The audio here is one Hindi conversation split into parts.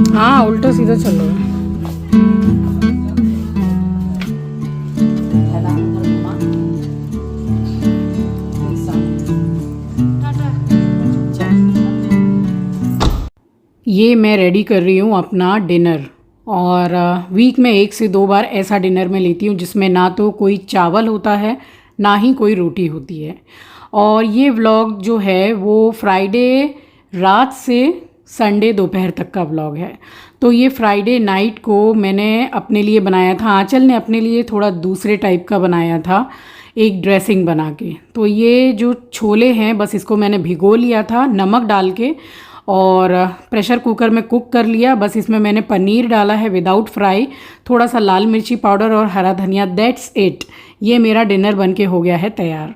हाँ उल्टा सीधा चल रहा है। ये मैं रेडी कर रही हूँ अपना डिनर। और वीक में 1 से 2 बार ऐसा डिनर मैं लेती हूँ जिसमें ना तो कोई चावल होता है ना ही कोई रोटी होती है। और ये व्लॉग जो है वो फ्राइडे रात से संडे दोपहर तक का व्लॉग है। तो ये फ्राइडे नाइट को मैंने अपने लिए बनाया था। आंचल ने अपने लिए थोड़ा दूसरे टाइप का बनाया था, एक ड्रेसिंग बना के। तो ये जो छोले हैं बस इसको मैंने भिगो लिया था नमक डाल के और प्रेशर कुकर में कुक कर लिया। बस इसमें मैंने पनीर डाला है विदाउट फ्राई, थोड़ा सा लाल मिर्ची पाउडर और हरा धनिया, दैट्स इट। ये मेरा डिनर बन के हो गया है तैयार।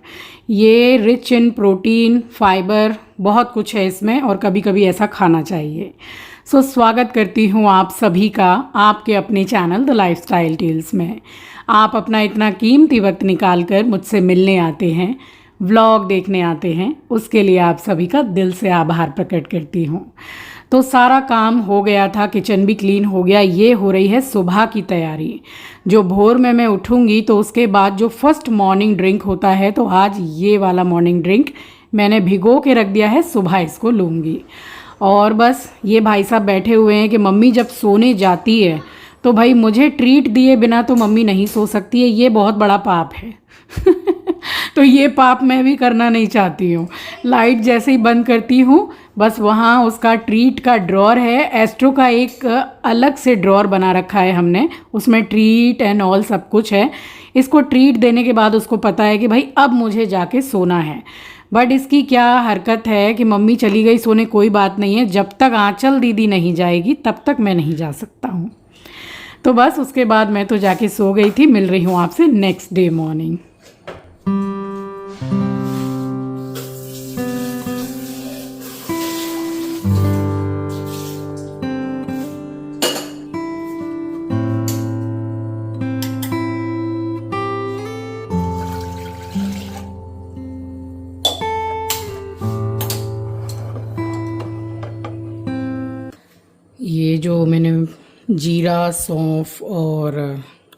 ये रिच इन प्रोटीन, फाइबर, बहुत कुछ है इसमें और कभी कभी ऐसा खाना चाहिए। सो स्वागत करती हूँ आप सभी का आपके अपने चैनल द लाइफस्टाइल टेल्स में। आप अपना इतना कीमती वक्त निकाल कर मुझसे मिलने आते हैं, व्लॉग देखने आते हैं, उसके लिए आप सभी का दिल से आभार प्रकट करती हूँ। तो सारा काम हो गया था, किचन भी क्लीन हो गया। ये हो रही है सुबह की तैयारी। जो भोर में मैं उठूँगी तो उसके बाद जो फर्स्ट मॉर्निंग ड्रिंक होता है, तो आज ये वाला मॉर्निंग ड्रिंक मैंने भिगो के रख दिया है, सुबह इसको लूँगी। और बस ये भाई साहब बैठे हुए हैं कि मम्मी जब सोने जाती है तो भाई मुझे ट्रीट दिए बिना तो मम्मी नहीं सो सकती है, ये बहुत बड़ा पाप है। तो ये पाप मैं भी करना नहीं चाहती हूँ। लाइट जैसे ही बंद करती हूँ बस वहाँ उसका ट्रीट का ड्रॉर है, एस्ट्रो का एक अलग से ड्रॉर बना रखा है हमने, उसमें ट्रीट एंड ऑल सब कुछ है। इसको ट्रीट देने के बाद उसको पता है कि भाई अब मुझे जाके सोना है। बट इसकी क्या हरकत है कि मम्मी चली गई सोने, कोई बात नहीं है, जब तक आंचल दीदी नहीं जाएगी तब तक मैं नहीं जा सकता हूँ। तो बस उसके बाद मैं तो जाके सो गई थी। मिल रही हूँ आपसे नेक्स्ट डे मॉर्निंग। ये जो मैंने जीरा, सौंफ और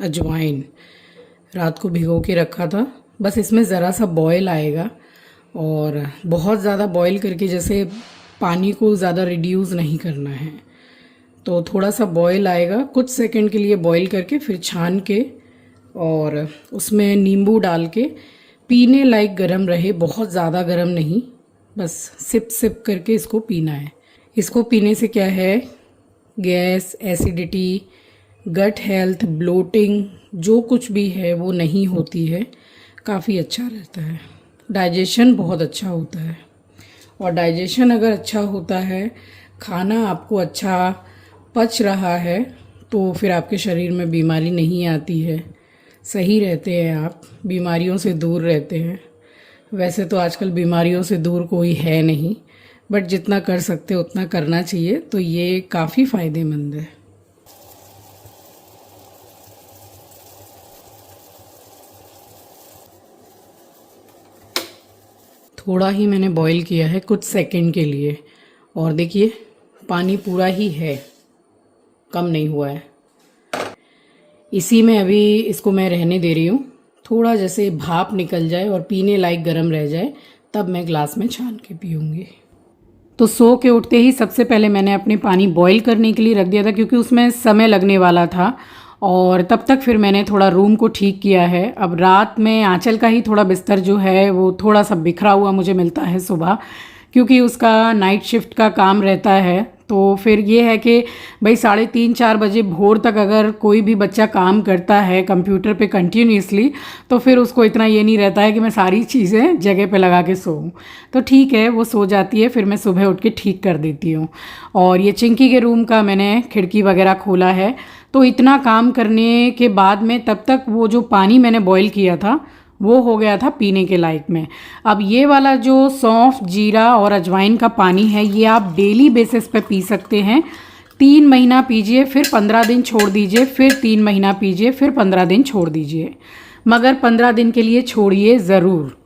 अजवाइन रात को भिगो के रखा था, बस इसमें ज़रा सा बॉयल आएगा और बहुत ज़्यादा बॉयल करके जैसे पानी को ज़्यादा रिड्यूस नहीं करना है। तो थोड़ा सा बॉयल आएगा, कुछ सेकंड के लिए बॉयल करके फिर छान के और उसमें नींबू डाल के पीने लायक गरम रहे, बहुत ज़्यादा गरम नहीं, बस सिप सिप करके इसको पीना है। इसको पीने से क्या है, gas, acidity, gut health, bloating जो कुछ भी है वो नहीं होती है, काफ़ी अच्छा रहता है। डाइजेशन बहुत अच्छा होता है और डाइजेशन अगर अच्छा होता है, खाना आपको अच्छा पच रहा है, तो फिर आपके शरीर में बीमारी नहीं आती है, सही रहते हैं आप, बीमारियों से दूर रहते हैं। वैसे तो आजकल बीमारियों से दूर कोई है नहीं, बट जितना कर सकते उतना करना चाहिए। तो ये काफ़ी फ़ायदेमंद है। थोड़ा ही मैंने बॉईल किया है, कुछ सेकंड के लिए, और देखिए पानी पूरा ही है, कम नहीं हुआ है। इसी में अभी इसको मैं रहने दे रही हूँ, थोड़ा जैसे भाप निकल जाए और पीने लायक गर्म रह जाए, तब मैं ग्लास में छान के पीऊँगी। तो सो के उठते ही सबसे पहले मैंने अपने पानी बॉईल करने के लिए रख दिया था, क्योंकि उसमें समय लगने वाला था। और तब तक फिर मैंने थोड़ा रूम को ठीक किया है। अब रात में आंचल का ही थोड़ा बिस्तर जो है वो थोड़ा सा बिखरा हुआ मुझे मिलता है सुबह, क्योंकि उसका नाइट शिफ्ट का काम रहता है। तो फिर ये है कि भाई 3:30-4 बजे भोर तक अगर कोई भी बच्चा काम करता है कंप्यूटर पे कंटिन्यूसली, तो फिर उसको इतना ये नहीं रहता है कि मैं सारी चीज़ें जगह पे लगा के सोऊं। तो ठीक है, वो सो जाती है, फिर मैं सुबह उठ के ठीक कर देती हूँ। और ये चिंकी के रूम का मैंने खिड़की वगैरह खोला है। तो इतना काम करने के बाद में तब तक वो जो पानी मैंने बॉईल किया था वो हो गया था पीने के लायक में। अब ये वाला जो सौंफ, जीरा और अजवाइन का पानी है, ये आप डेली बेसिस पे पी सकते हैं। 3 महीना पीजिए, फिर 15 दिन छोड़ दीजिए, फिर 3 महीना पीजिए, फिर 15 दिन छोड़ दीजिए, मगर 15 दिन के लिए छोड़िए ज़रूर,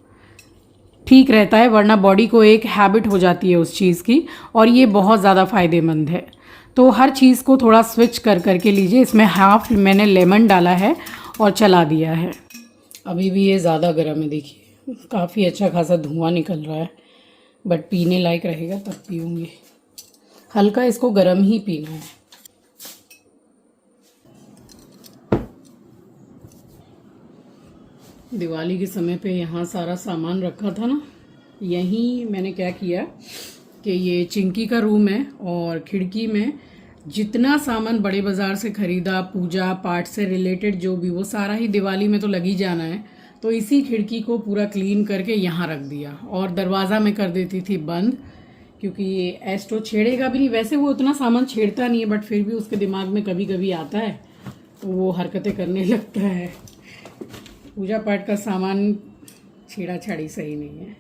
ठीक रहता है, वरना बॉडी को एक हैबिट हो जाती है उस चीज़ की, और ये बहुत ज़्यादा फ़ायदेमंद है। तो हर चीज़ को थोड़ा स्विच कर करके लीजिए। इसमें हाफ मैंने लेमन डाला है और चला दिया है। अभी भी ये ज़्यादा गर्म है, देखिए काफ़ी अच्छा खासा धुआं निकल रहा है, बट पीने लायक रहेगा तब पीऊँगी। हल्का इसको गर्म ही पीना है। दिवाली के समय पे यहाँ सारा सामान रखा था ना, यहीं मैंने क्या किया कि ये चिंकी का रूम है और खिड़की में जितना सामान बड़े बाज़ार से ख़रीदा, पूजा पाठ से रिलेटेड जो भी, वो सारा ही दिवाली में तो लगी जाना है, तो इसी खिड़की को पूरा क्लीन करके यहाँ रख दिया। और दरवाज़ा में कर देती थी बंद, क्योंकि ये एस्ट्रो छेड़ेगा भी नहीं। वैसे वो उतना सामान छेड़ता नहीं है, बट फिर भी उसके दिमाग में कभी कभी आता है तो वो हरकतें करने लगता है। पूजा पाठ का सामान छेड़ा छाड़ी सही नहीं है।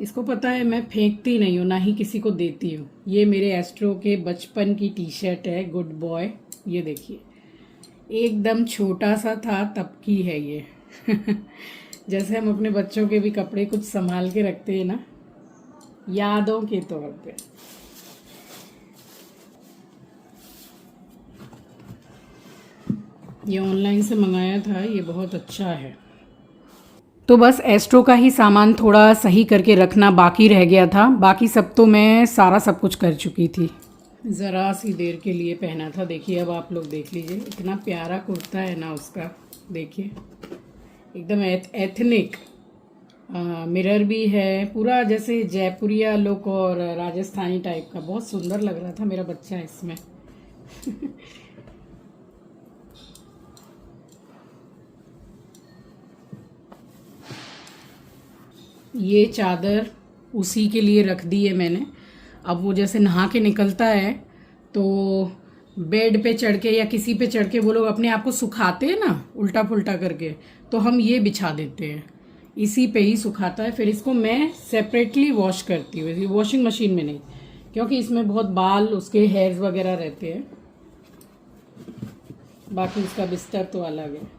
इसको पता है मैं फेंकती नहीं हूँ, ना ही किसी को देती हूँ। ये मेरे एस्ट्रो के बचपन की टी शर्ट है, गुड बॉय। ये देखिए एकदम छोटा सा था तब की है ये। जैसे हम अपने बच्चों के भी कपड़े कुछ संभाल के रखते हैं ना, यादों के तौर पे। ये ऑनलाइन से मंगाया था, ये बहुत अच्छा है। तो बस एस्ट्रो का ही सामान थोड़ा सही करके रखना बाकी रह गया था, बाकी सब तो मैं सारा सब कुछ कर चुकी थी। ज़रा सी देर के लिए पहना था। देखिए अब आप लोग देख लीजिए, इतना प्यारा कुर्ता है ना उसका, देखिए एकदम एथनिक। मिरर भी है, पूरा जैसे जयपुरिया लुक और राजस्थानी टाइप का, बहुत सुंदर लग रहा था मेरा बच्चा इसमें। ये चादर उसी के लिए रख दी है मैंने। अब वो जैसे नहा के निकलता है तो बेड पे चढ़ के या किसी पे चढ़ के वो लोग अपने आप को सुखाते हैं ना, उल्टा पुल्टा करके, तो हम ये बिछा देते हैं, इसी पे ही सुखाता है। फिर इसको मैं सेपरेटली वॉश करती हूँ, वॉशिंग मशीन में नहीं, क्योंकि इसमें बहुत बाल, उसके हेयर्स वगैरह रहते हैं। बाकी उसका बिस्तर तो अलग है।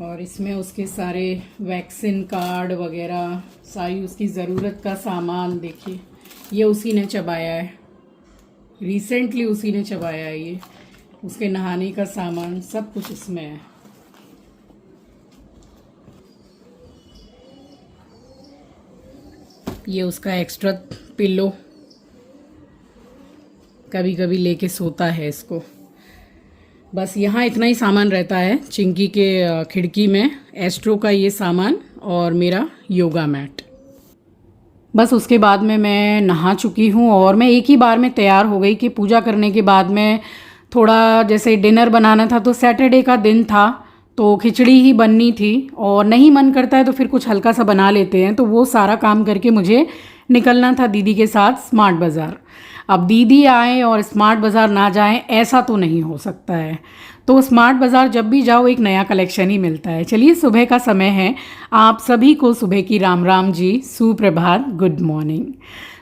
और इसमें उसके सारे वैक्सीन कार्ड वगैरह, सारी उसकी ज़रूरत का सामान, देखिए ये उसी ने चबाया है, रिसेंटली उसी ने चबाया है। ये उसके नहाने का सामान सब कुछ इसमें है। ये उसका एक्स्ट्रा पिलो, कभी कभी लेके सोता है इसको। बस यहाँ इतना ही सामान रहता है चिंकी के खिड़की में, एस्ट्रो का ये सामान और मेरा योगा मैट। बस उसके बाद में मैं नहा चुकी हूँ और मैं एक ही बार में तैयार हो गई कि पूजा करने के बाद में थोड़ा जैसे डिनर बनाना था, तो सैटरडे का दिन था तो खिचड़ी ही बननी थी और नहीं मन करता है तो फिर कुछ हल्का सा बना लेते हैं। तो वो सारा काम करके मुझे निकलना था दीदी के साथ स्मार्ट बाज़ार। अब दीदी आए और स्मार्ट बाज़ार ना जाएं, ऐसा तो नहीं हो सकता है। तो स्मार्ट बाज़ार जब भी जाओ एक नया कलेक्शन ही मिलता है। चलिए सुबह का समय है, आप सभी को सुबह की राम राम जी, सुप्रभात, गुड मॉर्निंग।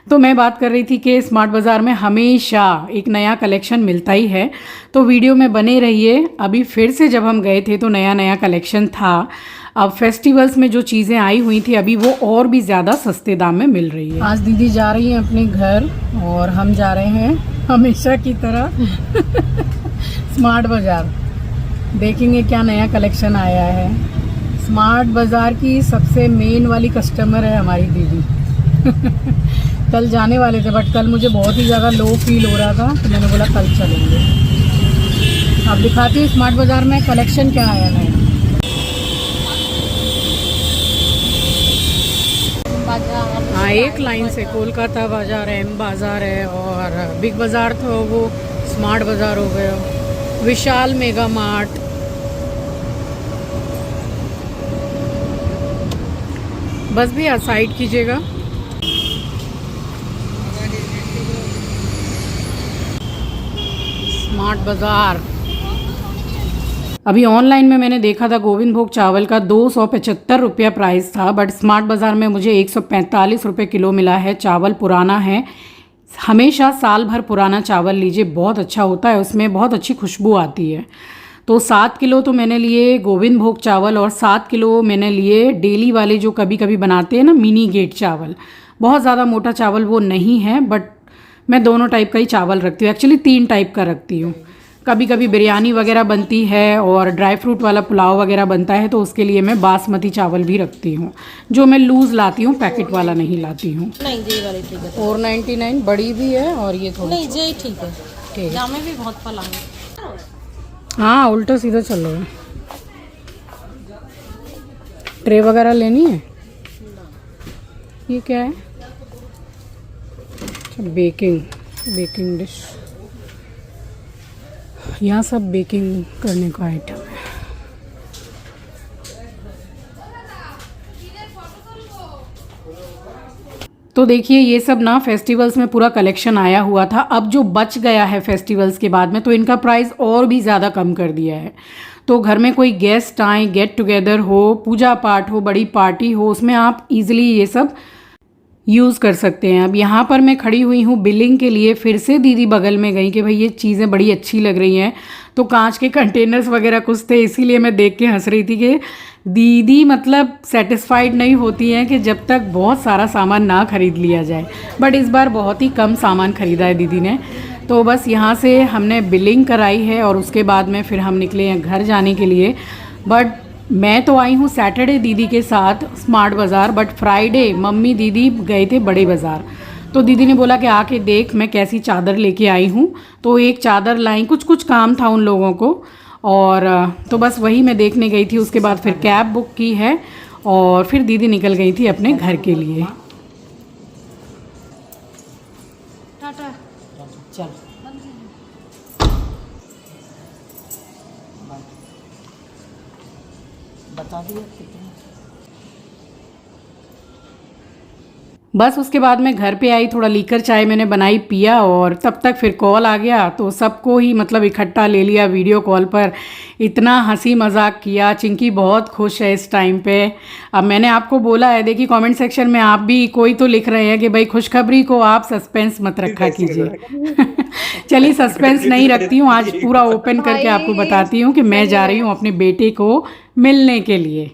तो मैं बात कर रही थी कि स्मार्ट बाज़ार में हमेशा एक नया कलेक्शन मिलता ही है, तो वीडियो में बने रहिए। अभी फिर से जब हम गए थे तो नया नया कलेक्शन था। अब फेस्टिवल्स में जो चीज़ें आई हुई थी अभी वो और भी ज़्यादा सस्ते दाम में मिल रही है। आज दीदी जा रही हैं अपने घर और हम जा रहे हैं हमेशा की तरह स्मार्ट बाज़ार। देखेंगे क्या नया कलेक्शन आया है। स्मार्ट बाज़ार की सबसे मेन वाली कस्टमर है हमारी दीदी। कल जाने वाले थे बट कल मुझे बहुत ही ज़्यादा लो फील हो रहा था, तो मैंने बोला कल चलेंगे। अब दिखाती हूँ स्मार्ट बाज़ार में कलेक्शन क्या आया है। हाँ, एक लाइन से कोलकाता बाज़ार है, एम बाज़ार है और बिग बाज़ार तो वो स्मार्ट बाज़ार हो गया, विशाल मेगा मार्ट। बस भैया साइड कीजिएगा। स्मार्ट बाज़ार अभी ऑनलाइन में मैंने देखा था गोविंद भोग चावल का 275 रुपया प्राइस था, बट स्मार्ट बाज़ार में मुझे 145 रुपये किलो मिला है। चावल पुराना है, हमेशा साल भर पुराना चावल लीजिए, बहुत अच्छा होता है, उसमें बहुत अच्छी खुशबू आती है। तो 7 किलो तो मैंने लिए गोविंद भोग चावल और 7 किलो मैंने लिए डेली वाले जो कभी कभी बनाते हैं ना मिनी गेट चावल, बहुत ज़्यादा मोटा चावल वो नहीं है, बट मैं दोनों टाइप का ही चावल रखती हूँ। एक्चुअली 3 टाइप का रखती हूँ। कभी कभी बिरयानी वगैरह बनती है और ड्राई फ्रूट वाला पुलाव वगैरह बनता है, तो उसके लिए मैं बासमती चावल भी रखती हूँ, जो मैं लूज़ लाती हूँ, पैकेट वाला नहीं लाती हूँ। नहीं ये वाली ठीक है। 499 बड़ी भी है और ये थोड़ी। नहीं ये ठीक है, ठीक। जामे भी बहुत फलांगे। हाँ उल्टा सीधा चल रहा है। ट्रे वगैरह लेनी है। ये क्या है? अच्छा बेकिंग डिश। यहाँ सब बेकिंग करने का आइटम है। तो देखिए ये सब ना फेस्टिवल्स में पूरा कलेक्शन आया हुआ था। अब जो बच गया है फेस्टिवल्स के बाद में, तो इनका प्राइस और भी ज़्यादा कम कर दिया है। तो घर में कोई गेस्ट आए, गेट टुगेदर हो, पूजा पाठ हो, बड़ी पार्टी हो, उसमें आप इजीली ये सब यूज़ कर सकते हैं। अब यहाँ पर मैं खड़ी हुई हूँ बिलिंग के लिए। फिर से दीदी बगल में गई कि भाई ये चीज़ें बड़ी अच्छी लग रही हैं। तो कांच के कंटेनर्स वगैरह कुछ थे, इसीलिए मैं देख के हंस रही थी कि दीदी मतलब सेटिस्फाइड नहीं होती हैं कि जब तक बहुत सारा सामान ना खरीद लिया जाए। बट इस बार बहुत ही कम सामान खरीदा है दीदी ने। तो बस यहाँ से हमने बिलिंग कराई है और उसके बाद में फिर हम निकले हैं घर जाने के लिए। बट मैं तो आई हूँ सैटरडे दीदी के साथ स्मार्ट बाज़ार, बट फ्राइडे मम्मी दीदी गए थे बड़े बाज़ार। तो दीदी ने बोला कि आके देख मैं कैसी चादर लेके आई हूँ। तो एक चादर लाई, कुछ काम था उन लोगों को, और तो बस वही मैं देखने गई थी। उसके बाद फिर कैब बुक की है और फिर दीदी निकल गई थी अपने घर के लिए। टाटा चल बता दिया कितना। बस उसके बाद मैं घर पे आई, थोड़ा लीकर चाय मैंने बनाई पिया, और तब तक फिर कॉल आ गया। तो सबको ही मतलब इकट्ठा ले लिया वीडियो कॉल पर। इतना हंसी मजाक किया। चिंकी बहुत खुश है इस टाइम पे। अब मैंने आपको बोला है, देखिए कमेंट सेक्शन में आप भी कोई तो लिख रहे हैं कि भाई खुशखबरी को आप सस्पेंस मत रखा कीजिए। चलिए सस्पेंस नहीं रखती हूँ, आज पूरा ओपन करके आपको बताती हूँ कि मैं जा रही हूँ अपने बेटे को मिलने के लिए।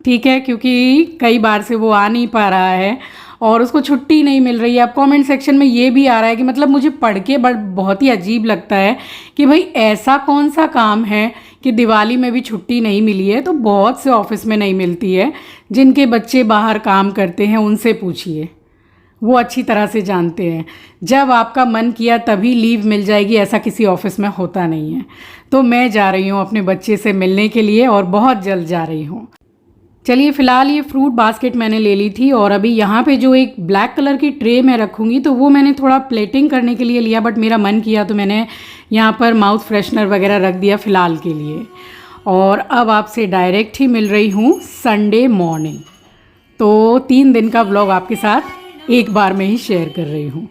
ठीक है, क्योंकि कई बार से वो आ नहीं पा रहा है और उसको छुट्टी नहीं मिल रही है। अब कमेंट सेक्शन में ये भी आ रहा है कि मतलब मुझे पढ़ के बहुत ही अजीब लगता है कि भाई ऐसा कौन सा काम है कि दिवाली में भी छुट्टी नहीं मिली है। तो बहुत से ऑफिस में नहीं मिलती है, जिनके बच्चे बाहर काम करते हैं उनसे पूछिए, वो अच्छी तरह से जानते हैं। जब आपका मन किया तभी लीव मिल जाएगी, ऐसा किसी ऑफिस में होता नहीं है। तो मैं जा रही हूँ अपने बच्चे से मिलने के लिए और बहुत जल्द जा रही हूँ। चलिए फ़िलहाल ये फ्रूट बास्केट मैंने ले ली थी, और अभी यहाँ पे जो एक ब्लैक कलर की ट्रे मैं रखूँगी तो वो मैंने थोड़ा प्लेटिंग करने के लिए लिया, बट मेरा मन किया तो मैंने यहाँ पर माउथ फ्रेशनर वगैरह रख दिया फ़िलहाल के लिए। और अब आपसे डायरेक्ट ही मिल रही हूँ संडे मॉर्निंग। तो 3 दिन का व्लॉग आपके साथ एक बार में ही शेयर कर रही हूँ।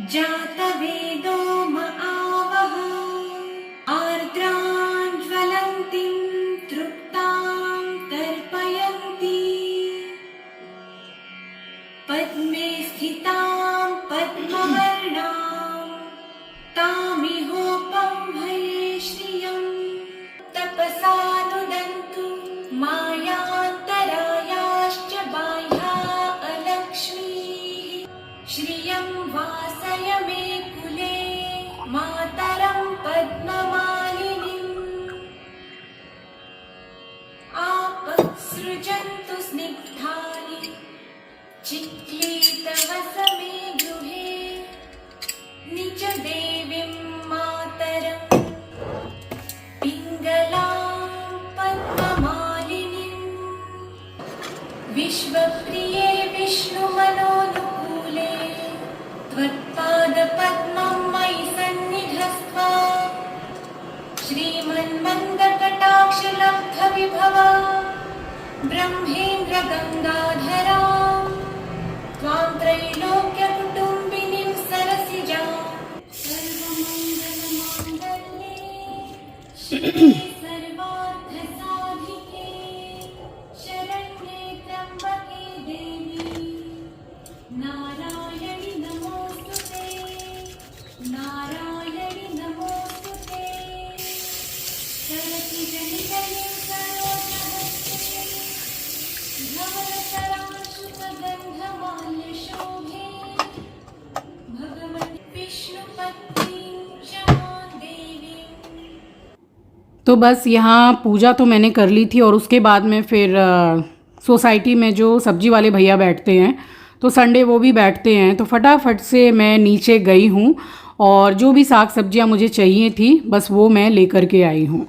जातवेदो आवह आर्द्रां ज्वलन्तीं तृप्तां तर्पयन्ति पद्मे स्थितां पद्मवर्णां तामिहोपं भये श्रियं तपसानुदन्तु मायान्तरायाश्च बाह्या अलक्ष्मीः श्रियं वासय मे कुले मातरं पद्ममालिनीम् आपत्सृजन्तु स्निग्धानि चिक्लीतवसमे गृहे निज देवीं मातरं पिङ्गलां पद्ममालिनीम् विश्वप्रिये विष्णुमनोनुकूले त्वत्पादपद्मं मयि सन्निधस्त्वा श्रीमन्मन्दकटाक्षलब्धविभवा ब्रह्मेन्द्रगङ्गाधरां त्वां त्रैलोक्यकुटुम्बिनीं सरसिजां सर्वमङ्गलमाङ्गल्ये शिवे सर्वार्थसाधिके शरण्ये त्र्यम्बके देवी नारायणि नमोस्तुते नारायणि नमोस्तुते। कलिकलिं सरोजहस्ते धवलतराशुकगन्धमाल्यशोभे भगवती विष्णुपत्नीं क्षमां देवीं। तो बस यहाँ पूजा तो मैंने कर ली थी और उसके बाद में फिर सोसाइटी में जो सब्जी वाले भैया बैठते हैं तो संडे वो भी बैठते हैं, तो फटाफट से मैं नीचे गई हूँ और जो भी साग सब्जियाँ मुझे चाहिए थी बस वो मैं लेकर के आई हूँ।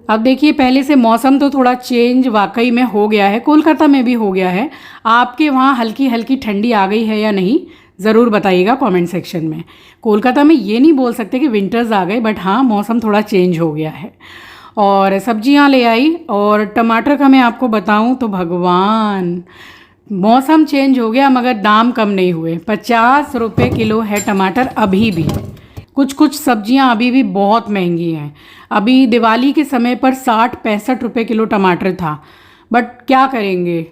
अब देखिए पहले से मौसम तो थोड़ा चेंज वाकई में हो गया है, कोलकाता में भी हो गया है। आपके वहाँ हल्की हल्की ठंडी आ गई है या नहीं ज़रूर बताइएगा कमेंट सेक्शन में। कोलकाता में ये नहीं बोल सकते कि विंटर्स आ गए, बट हाँ मौसम थोड़ा चेंज हो गया है। और सब्जियां ले आई और टमाटर का मैं आपको बताऊं तो भगवान, मौसम चेंज हो गया मगर दाम कम नहीं हुए। 50 रुपये किलो है टमाटर अभी भी। कुछ सब्जियां अभी भी बहुत महंगी हैं। अभी दिवाली के समय पर 60-65 रुपये किलो टमाटर था, बट क्या करेंगे,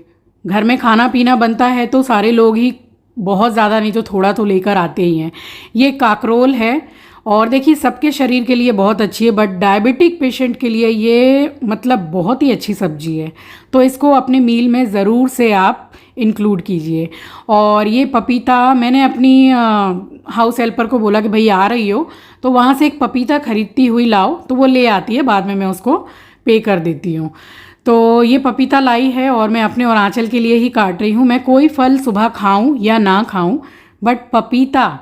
घर में खाना पीना बनता है तो सारे लोग ही बहुत ज़्यादा नहीं तो थोड़ा तो लेकर आते ही हैं। ये काकरोल है और देखिए सबके शरीर के लिए बहुत अच्छी है, बट डायबिटिक पेशेंट के लिए ये मतलब बहुत ही अच्छी सब्जी है, तो इसको अपने मील में ज़रूर से आप इंक्लूड कीजिए। और ये पपीता मैंने अपनी हाउस हेल्पर को बोला कि भाई आ रही हो तो वहाँ से एक पपीता ख़रीदती हुई लाओ, तो वो ले आती है, बाद में मैं उसको पे कर देती हूँ। तो ये पपीता लाई है और मैं अपने और आंचल के लिए ही काट रही हूँ। मैं कोई फल सुबह खाऊँ या ना खाऊँ, बट पपीता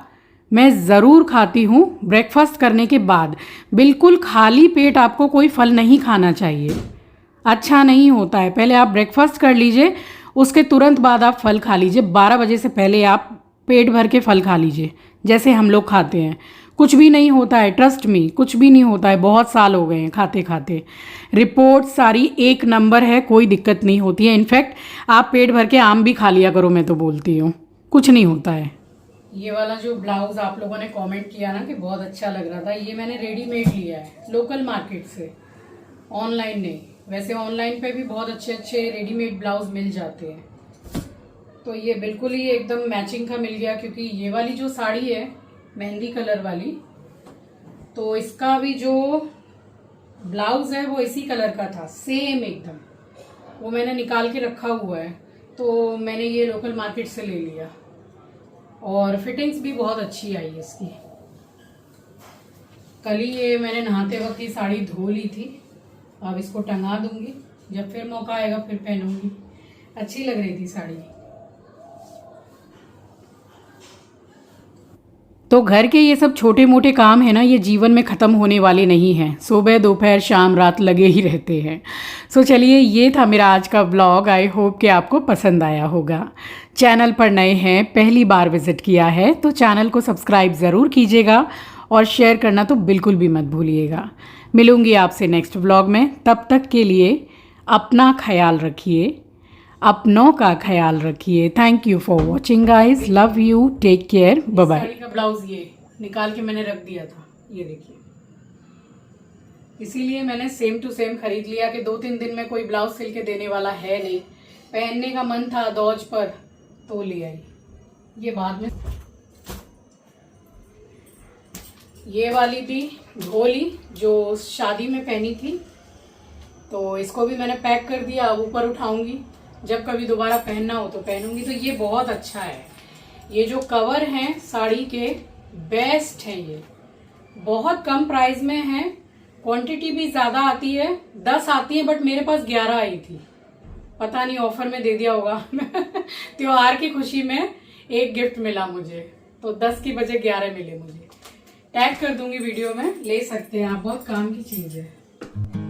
मैं ज़रूर खाती हूँ ब्रेकफास्ट करने के बाद। बिल्कुल खाली पेट आपको कोई फल नहीं खाना चाहिए, अच्छा नहीं होता है। पहले आप ब्रेकफास्ट कर लीजिए, उसके तुरंत बाद आप फल खा लीजिए। 12 बजे से पहले आप पेट भर के फल खा लीजिए जैसे हम लोग खाते हैं। कुछ भी नहीं होता है, ट्रस्ट मी, कुछ भी नहीं होता है। बहुत साल हो गए हैं खाते खाते, रिपोर्ट सारी 1 नंबर है, कोई दिक्कत नहीं होती है। इनफैक्ट आप पेट भर के आम भी खा लिया करो, मैं तो बोलती हूँ, कुछ नहीं होता है। ये वाला जो ब्लाउज़ आप लोगों ने कमेंट किया ना कि बहुत अच्छा लग रहा था, ये मैंने रेडीमेड लिया है लोकल मार्केट से, ऑनलाइन नहीं। वैसे ऑनलाइन पे भी बहुत अच्छे अच्छे रेडीमेड ब्लाउज मिल जाते हैं। तो ये बिल्कुल ही एकदम मैचिंग का मिल गया, क्योंकि ये वाली जो साड़ी है मेहंदी कलर वाली, तो इसका भी जो ब्लाउज है वो इसी कलर का था, सेम एकदम। वो मैंने निकाल के रखा हुआ है, तो मैंने ये लोकल मार्केट से ले लिया और फिटिंग्स भी बहुत अच्छी आई है इसकी। कल ही ये मैंने नहाते वक्त ये साड़ी धो ली थी, अब इसको टंगा दूंगी, जब फिर मौका आएगा फिर पहनूंगी। अच्छी लग रही थी साड़ी। तो घर के ये सब छोटे मोटे काम है ना, ये जीवन में ख़त्म होने वाले नहीं हैं। सुबह दोपहर शाम रात लगे ही रहते हैं। सो चलिए, ये था मेरा आज का व्लॉग। आई होप कि आपको पसंद आया होगा। चैनल पर नए हैं, पहली बार विज़िट किया है तो चैनल को सब्सक्राइब ज़रूर कीजिएगा और शेयर करना तो बिल्कुल भी मत भूलिएगा। मिलूंगी आपसे नेक्स्ट व्लॉग में, तब तक के लिए अपना ख्याल रखिए, अपनों का ख्याल रखिए। Thank you for watching guys, love you, take care, bye bye. Sari का ब्लाउज ये निकाल के मैंने रख दिया था, ये देखिए, इसीलिए मैंने सेम टू सेम खरीद लिया कि 2-3 दिन में कोई ब्लाउज सिल के देने वाला है नहीं, पहनने का मन था दौज पर तो ले आई। ये बाद में ये वाली भी धोली जो शादी में पहनी थी, तो इसको भी मैंने पैक कर दिया। अब ऊपर उठाऊंगी, जब कभी दोबारा पहनना हो तो पहनूंगी। तो ये बहुत अच्छा है, ये जो कवर हैं साड़ी के बेस्ट हैं, ये बहुत कम प्राइस में है, क्वांटिटी भी ज़्यादा आती है, 10 आती है, बट मेरे पास 11 आई थी, पता नहीं ऑफर में दे दिया होगा त्योहार की खुशी में एक गिफ्ट मिला मुझे, तो 10 की बजाय 11 मिले मुझे। टैग कर दूंगी वीडियो में, ले सकते हैं आप, बहुत काम की चीज़ है।